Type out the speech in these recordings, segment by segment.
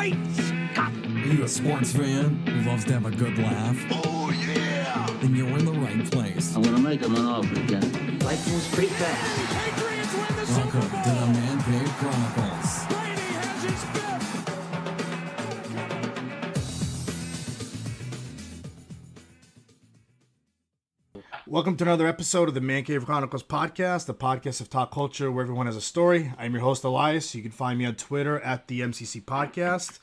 face cut. Are you a sports fan who loves to have a good laugh? Oh, yeah. Then you're in the right place. I'm gonna make him an offer again. Life moves pretty fast. Patriots win the Welcome Super Bowl. to the Man Cave Chronicles. Brady has his fifth. Welcome to another episode of the Man Cave Chronicles podcast, the podcast of talk culture where everyone has a story. I'm your host, Elias. You can find me on Twitter at the MCC Podcast.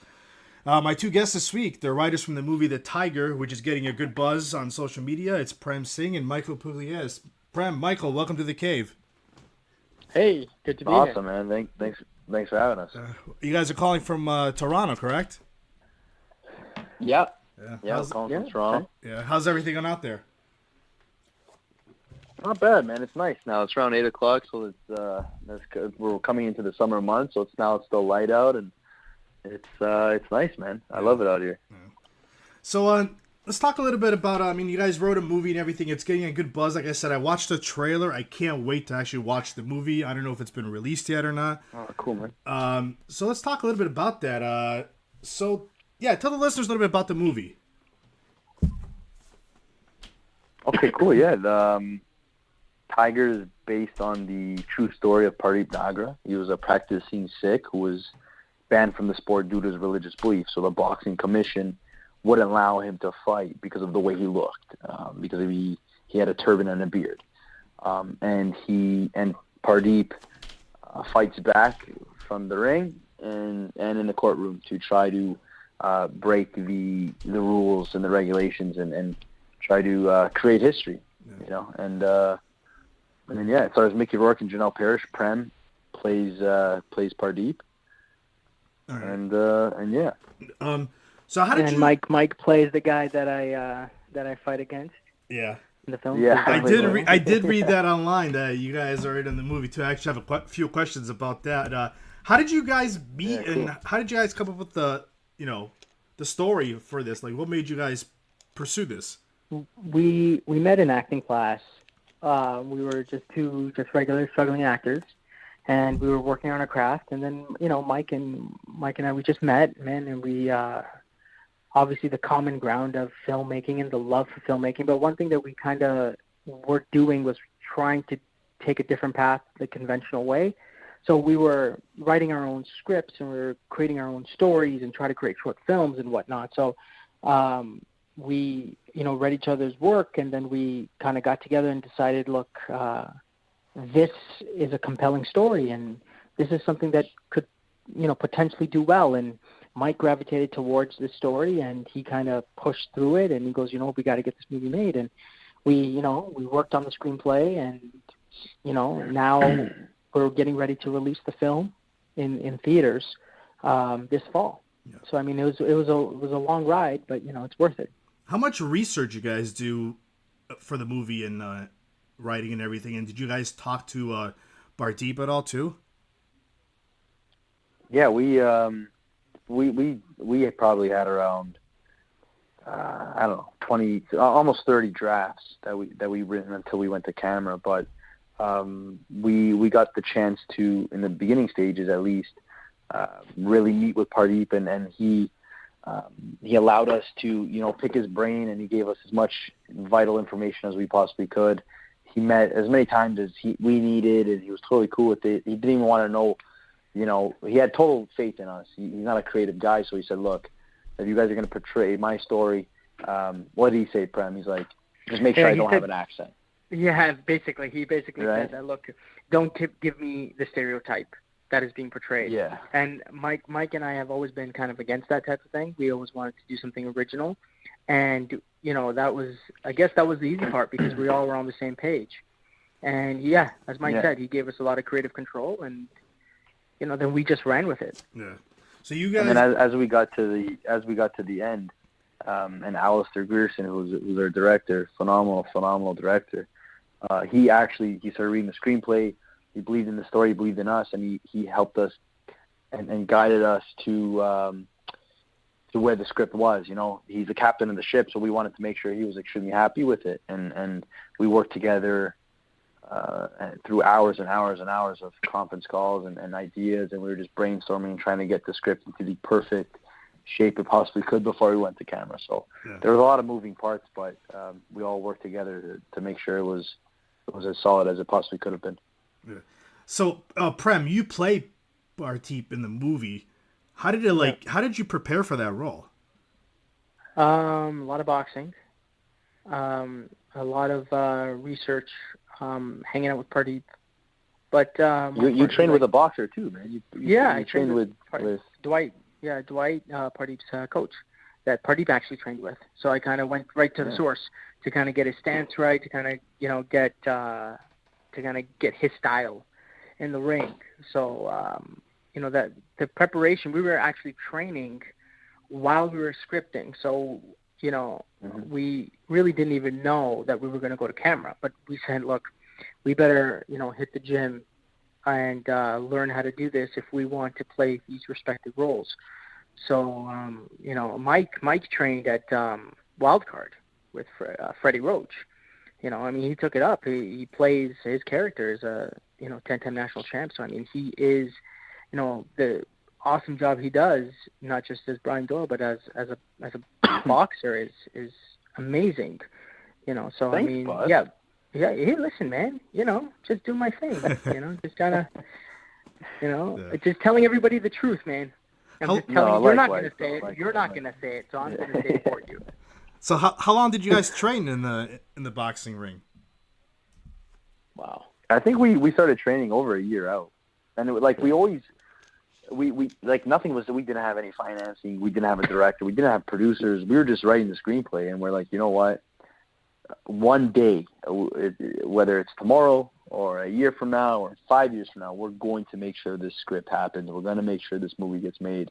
My two guests this week, they're writers from the movie The Tiger, which is getting a good buzz on social media. It's Prem Singh and Michael Pugliese. Prem, Michael, welcome to the cave. Hey, good to be Awesome, here. man. Thanks for having us. You guys are calling from Toronto, correct? Yeah. Yeah, I'm calling from Toronto. Yeah. How's everything going out there? Not bad, man. It's nice now. It's around 8 o'clock, so it's we're coming into the summer months, so it's still light out, and it's nice, man. I love it out here. So let's talk a little bit about. You guys wrote a movie and everything. It's getting a good buzz. Like I said, I watched the trailer. I can't wait to actually watch the movie. I don't know if it's been released yet or not. Oh, cool, man. So let's talk a little bit about that. Tell the listeners a little bit about the movie. Okay, cool. Yeah, the Tiger is based on the true story of Pardeep Nagra. He was a practicing Sikh who was banned from the sport due to his religious beliefs. So the boxing commission wouldn't allow him to fight because of the way he looked, because he had a turban and a beard. And Pardeep fights back from the ring and in the courtroom to try to break the rules and the regulations and try to create history, you know. And then it stars Mickey Rourke and Janel. Parrish. Prem plays Pardeep. All right. And yeah. So how did you? Mike plays the guy that I fight against Yeah. in the film. Yeah. I did read that online that you guys are in the movie too. I actually have a few questions about that. How did you guys meet, and how did you guys come up with the story for this? Like, what made you guys pursue this? We met in acting class. We were just regular struggling actors, and we were working on our craft. And then Mike and I, we just met, man, and we obviously the common ground of filmmaking and the love for filmmaking. But one thing that we kind of were doing was trying to take a different path the conventional way. So we were writing our own scripts and we were creating our own stories and try to create short films and whatnot. So we read each other's work, and then we kind of got together and decided, look, this is a compelling story, and this is something that could, potentially do well. And Mike gravitated towards this story, and he kind of pushed through it, and he goes, we got to get this movie made. And we worked on the screenplay, and, now we're getting ready to release the film in theaters this fall. Yeah. So, it was a long ride, but, it's worth it. How much research you guys do for the movie and writing and everything? And did you guys talk to Pardeep at all too? Yeah, we probably had around 20, almost 30 drafts that we written until we went to camera. But we got the chance to, in the beginning stages at least, really meet with Pardeep, and he allowed us to, pick his brain, and he gave us as much vital information as we possibly could. He met as many times as we needed, and he was totally cool with it. He didn't even want to know, he had total faith in us. He's not a creative guy, so he said, look, if you guys are going to portray my story, what did he say, Prem? He's like, just make sure I don't have an accent. Yeah, basically. He basically right? said that, look, don't give me the stereotype that is being portrayed. Yeah. And Mike and I have always been kind of against that type of thing. We always wanted to do something original. And, that was the easy part because we all were on the same page. And yeah, as Mike said, he gave us a lot of creative control, and, then we just ran with it. Yeah. So you guys. And then as we got to the end, and Alistar Grierson, who's our director, phenomenal director, he started reading the screenplay. He believed in the story, he believed in us, and he helped us and guided us to where the script was. He's the captain of the ship, so we wanted to make sure he was extremely happy with it. And we worked together through hours and hours and hours of conference calls and ideas, and we were just brainstorming and trying to get the script into the perfect shape it possibly could before we went to camera. So there was a lot of moving parts, but we all worked together to make sure it was as solid as it possibly could have been. Yeah. So, Prem, you play Pardeep in the movie. How did it How did you prepare for that role? A lot of boxing, a lot of research, hanging out with Pardeep. But you trained with a boxer too, man. I trained with Dwight. Yeah, Dwight, Pardeep's coach, that Pardeep actually trained with. So I kind of went right to the source to kind of get his stance right, to kind of get his style in the ring. So that the preparation, we were actually training while we were scripting. So we really didn't even know that we were going to go to camera, but we said, look, we better hit the gym and learn how to do this if we want to play these respective roles. So Mike trained at Wildcard with Freddie Roach. He took it up. He plays his character as a 10-time national champ. So he is the awesome job he does, not just as Brian Doyle, but as a boxer is amazing. So Thanks, bud. yeah. Hey, listen, man. Just do my thing. Just kind of, just telling everybody the truth, man. I'm just telling you, you're not going to say it. You're not going to say it, so I'm going to say it for you. So how long did you guys train in the boxing ring? Wow. I think we started training over a year out, and we always nothing was. We didn't have any financing. We didn't have a director. We didn't have producers. We were just writing the screenplay, and we're like, you know what? One day, whether it's tomorrow or a year from now or 5 years from now, we're going to make sure this script happens. We're going to make sure this movie gets made.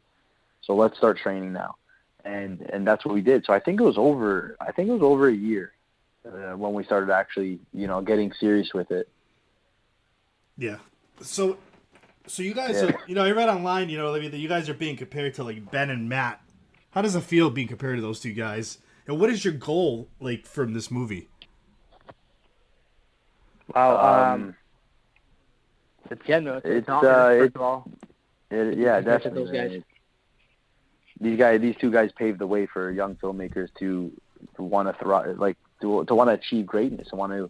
So let's start training now, and that's what we did. So I think it was over a year when we started actually getting serious with it. Yeah. So you guys are, I read online, that you guys are being compared to like Ben and Matt. How does it feel being compared to those two guys? And what is your goal from this movie? Wow. It's first of all. Definitely. Those guys. These two guys paved the way for young filmmakers to want to want to achieve greatness, and want to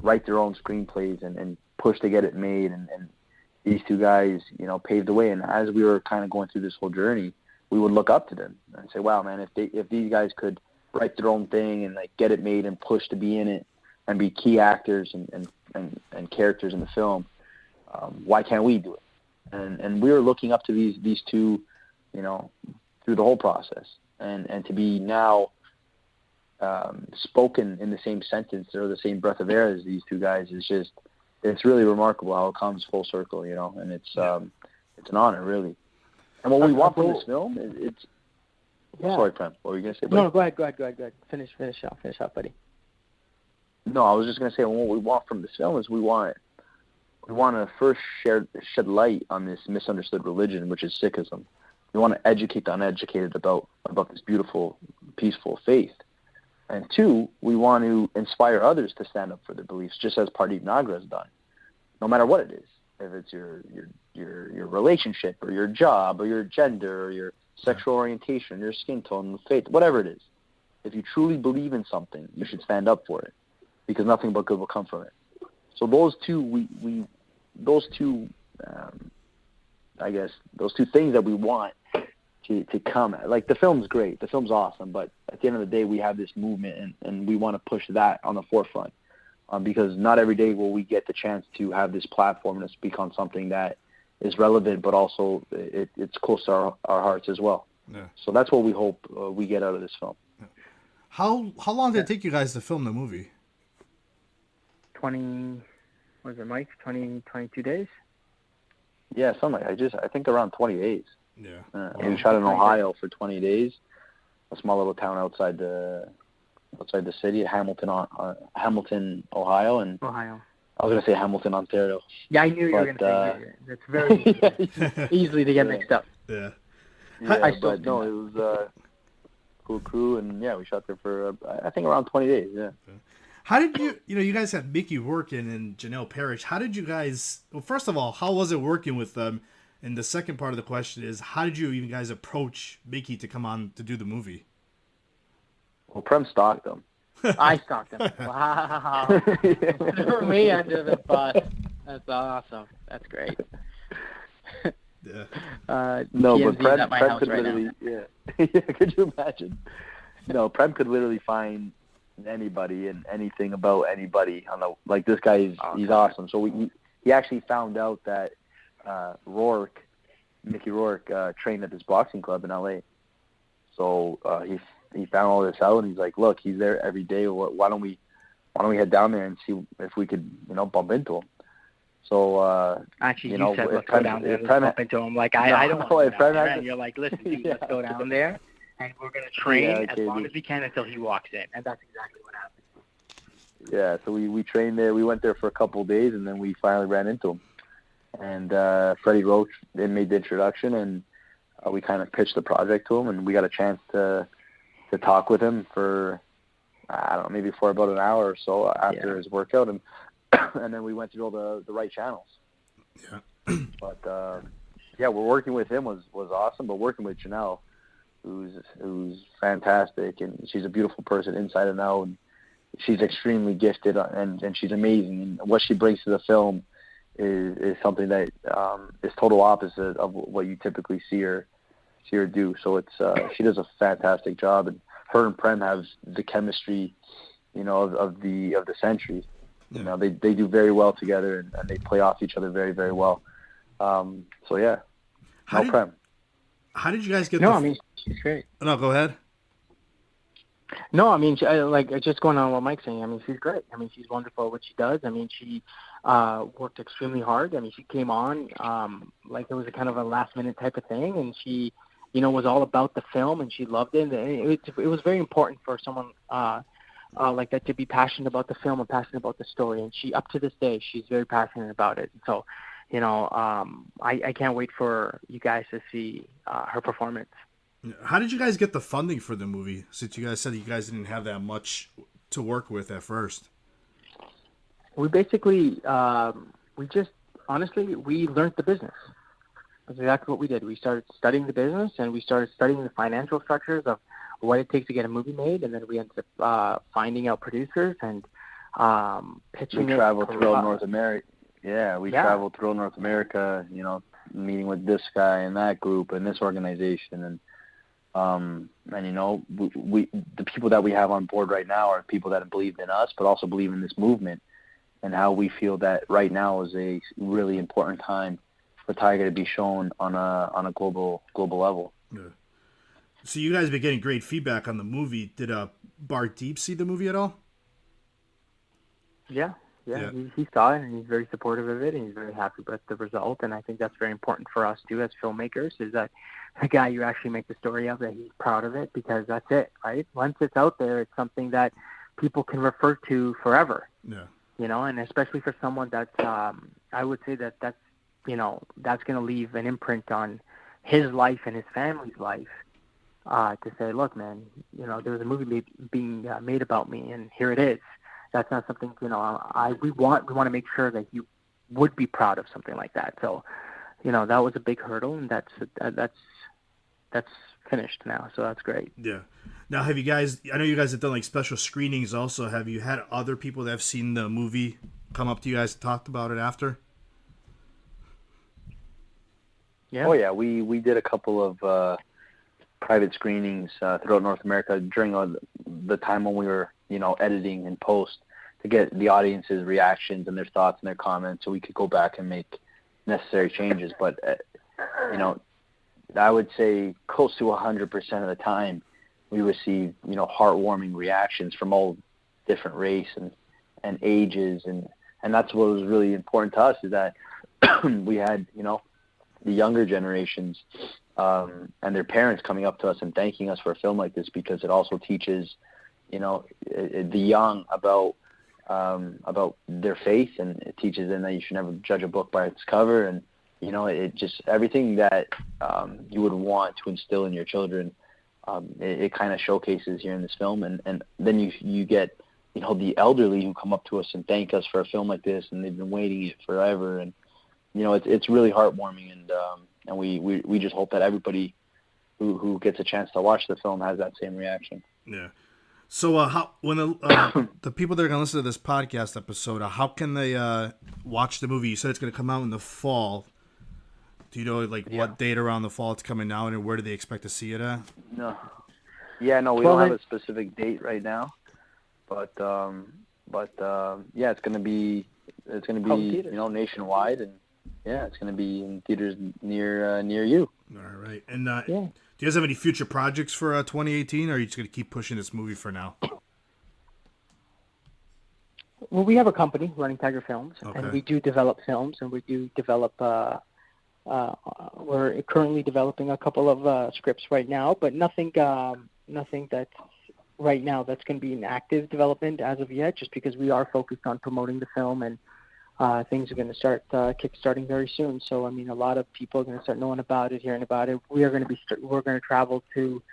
write their own screenplays and push to get it made. And these two guys, paved the way. And as we were kind of going through this whole journey, we would look up to them and say, "Wow, man! If these guys could write their own thing and get it made and push to be in it and be key actors and characters in the film, why can't we do it?" And we were looking up to these two, through the whole process, and to be now spoken in the same sentence or the same breath of air as these two guys is just, it's really remarkable how it comes full circle, and it's an honor, really. And what we want from this film is Sorry, Prem. What were you going to say, buddy? No, go ahead. Finish off, buddy. No, I was just going to say, what we want from this film is we want to first shed light on this misunderstood religion, which is Sikhism. We want to educate the uneducated about this beautiful, peaceful faith. And two, we want to inspire others to stand up for their beliefs, just as Pardeep Nagra has done, no matter what it is. If it's your relationship or your job or your gender or your sexual orientation, your skin tone, faith, whatever it is. If you truly believe in something, you should stand up for it, because nothing but good will come from it. So those two, those two things that we want to come at. Like, the film's great, the film's awesome, but at the end of the day, we have this movement, and we want to push that on the forefront, because not every day will we get the chance to have this platform and speak on something that is relevant, but also it's close to our hearts as well. Yeah. So that's what we hope we get out of this film. How long did it take you guys to film the movie? 22 days? Yeah, something. I think around 20 days. Yeah. We shot in Ohio for 20 days, a small little town outside the city, Hamilton, Ohio, and Ohio. I was going to say Hamilton, Ontario. Yeah, I knew you were going to say that. That's very easily to get mixed up. Yeah. It was a cool crew, and we shot there for, I think, around 20 days, yeah. How did you guys had Mickey Rourke and Janel Parrish. How did you guys, well, first of all, how was it working with And the second part of the question is, how did you even guys approach Mickey to come on to do the movie? Well, Prem stalked him. I stalked him. Wow. Threw me under the bus. That's awesome. That's great. Yeah. No, TMZ but Prem, at my Prem house could right literally, now. yeah. Yeah, could you imagine? No, Prem could literally find anybody and anything about anybody. On the, like, this guy, he's awesome. So he actually found out that Mickey Rourke, trained at this boxing club in LA. So he found all this out, and he's like, look, he's there every day. Why don't we head down there and see if we could, bump into him? So actually, you said let's Prem, go down there and Prem, bump into him. Like, I don't no, want to go Prem down there. had- And you're like, listen, dude, let's Yeah. go down there, and we're going to train Yeah, as okay, long dude. as we can until he walks in. And that's exactly what happened. Yeah, so we trained there. We went there for a couple of days, and then we finally ran into him. And Freddie Roach, they made the introduction, and we kind of pitched the project to him, and we got a chance to talk with him for, I don't know, maybe for about an hour or so after his workout, and and then we went through all the right channels. Yeah. But we're working with him was awesome. But working with Janel, who's fantastic, and she's a beautiful person inside and out, and she's extremely gifted, and she's amazing. And what she brings to the film is something that is total opposite of what you typically see her do. So it's she does a fantastic job, and her and Prem have the chemistry, of the century. Yeah. They do very well together, and they play off each other very, very well. So yeah, Prem. How did you guys get? No, I mean, she's great. No, go ahead. No, I mean, just going on what Mike's saying, I mean, she's great. I mean, she's wonderful at what she does. I mean, she worked extremely hard. I mean, she came on like it was a kind of a last-minute type of thing, and she, was all about the film, and she loved it. And it was very important for someone like that to be passionate about the film and passionate about the story. And she, up to this day, she's very passionate about it. So, I can't wait for you guys to see her performance. How did you guys get the funding for the movie, since you guys said you guys didn't have that much to work with at first? We basically, we learned the business. That's exactly what we did. We started studying the business, and we started studying the financial structures of what it takes to get a movie made, and then we ended up finding out producers and pitching We it. traveled throughout North America. Yeah, we traveled throughout North America, meeting with this guy and that group and this organization. And we the people that we have on board right now are people that have believed in us, but also believe in this movement, and how we feel that right now is a really important time for Tiger to be shown on a global level. Yeah. So you guys have been getting great feedback on the movie. Did Pardeep see the movie at all? Yeah. He saw it, and he's very supportive of it, and he's very happy with the result. And I think that's very important for us too as filmmakers, is that the guy you actually make the story of, that he's proud of it, because that's it, right? Once it's out there, it's something that people can refer to forever. Yeah. And especially for someone that's, I would say that's going to leave an imprint on his life and his family's life. To say, look, man, there was a movie being made about me, and here it is. That's not something, we want to make sure that you would be proud of something like that. So, that was a big hurdle, and that's finished now. So that's great. Yeah. Now, have you guys, I know you guys have done like special screenings also. Have you had other people that have seen the movie come up to you guys and talked about it after? Yeah. Oh yeah, we did a couple of private screenings throughout North America during the time when we were, editing and post, to get the audience's reactions and their thoughts and their comments, so we could go back and make necessary changes. But I would say close to 100% of the time we receive, heartwarming reactions from all different race and ages, and that's what was really important to us, is that we had, the younger generations and their parents coming up to us and thanking us for a film like this, because it also teaches, the young about their faith, and it teaches them that you should never judge a book by its cover, and it just, everything that you would want to instill in your children, it kind of showcases here in this film. And then you get the elderly who come up to us and thank us for a film like this, and they've been waiting it forever, and it's really heartwarming, and we just hope that everybody who gets a chance to watch the film has that same reaction. Yeah. So when the people that are going to listen to this podcast episode, how can they watch the movie? You said it's going to come out in the fall. Do you know what date around the fall it's coming out, and where do they expect to see it at? No. Yeah, no, we don't have a specific date right now, but it's going to be nationwide, and it's going to be in theaters near you. All right. And do you guys have any future projects for 2018, or are you just going to keep pushing this movie for now? Well, we have a company, Running Tiger Films, and we do develop films, and we do develop. We're currently developing a couple of scripts right now, but nothing that's right now that's going to be in active development as of yet, just because we are focused on promoting the film, and things are going to start kickstarting very soon. So, I mean, a lot of people are going to start knowing about it, hearing about it. We're going to travel to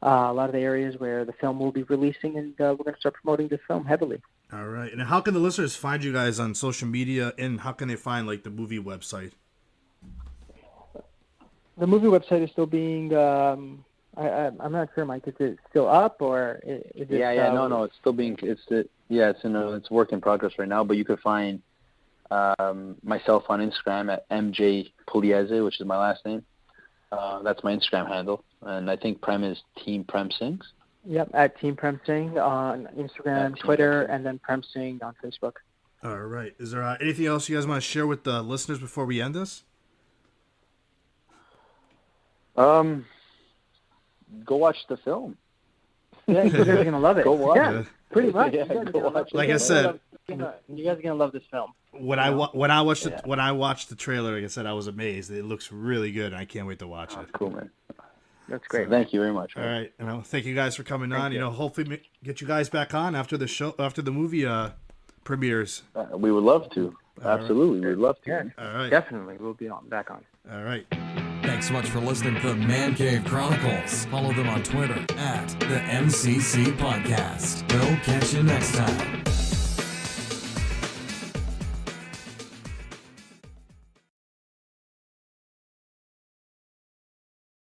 a lot of the areas where the film will be releasing, and we're going to start promoting the film heavily. All right. And how can the listeners find you guys on social media, and how can they find the movie website? The movie website is still being. I'm not sure, Mike. Is it still up, or is it? No. It's still being. It's work in progress right now. But you could find myself on Instagram at MJ Pugliese, which is my last name. That's my Instagram handle, and I think Prem is Team Prem Singh. Yep, at Team Prem Singh on Instagram, Twitter, and then Prem Singh on Facebook. All right. Is there anything else you guys want to share with the listeners before we end this? Go watch the film. Yeah, you guys are gonna love it. Go watch it. Pretty much. Go watch it. Like I said, you guys are gonna love this film. When I watched the trailer, like I said, I was amazed. It looks really good, and I can't wait to watch it. Cool, man. That's great. So, thank you very much. Man. All right, thank you guys for coming on. Hopefully get you guys back on after the movie premieres. We would love to. Absolutely, we would love to. Yeah, all right, definitely, we'll be back on. All right. Thanks so much for listening to the Man Cave Chronicles. Follow them on Twitter at the MCC Podcast. We'll catch you next time.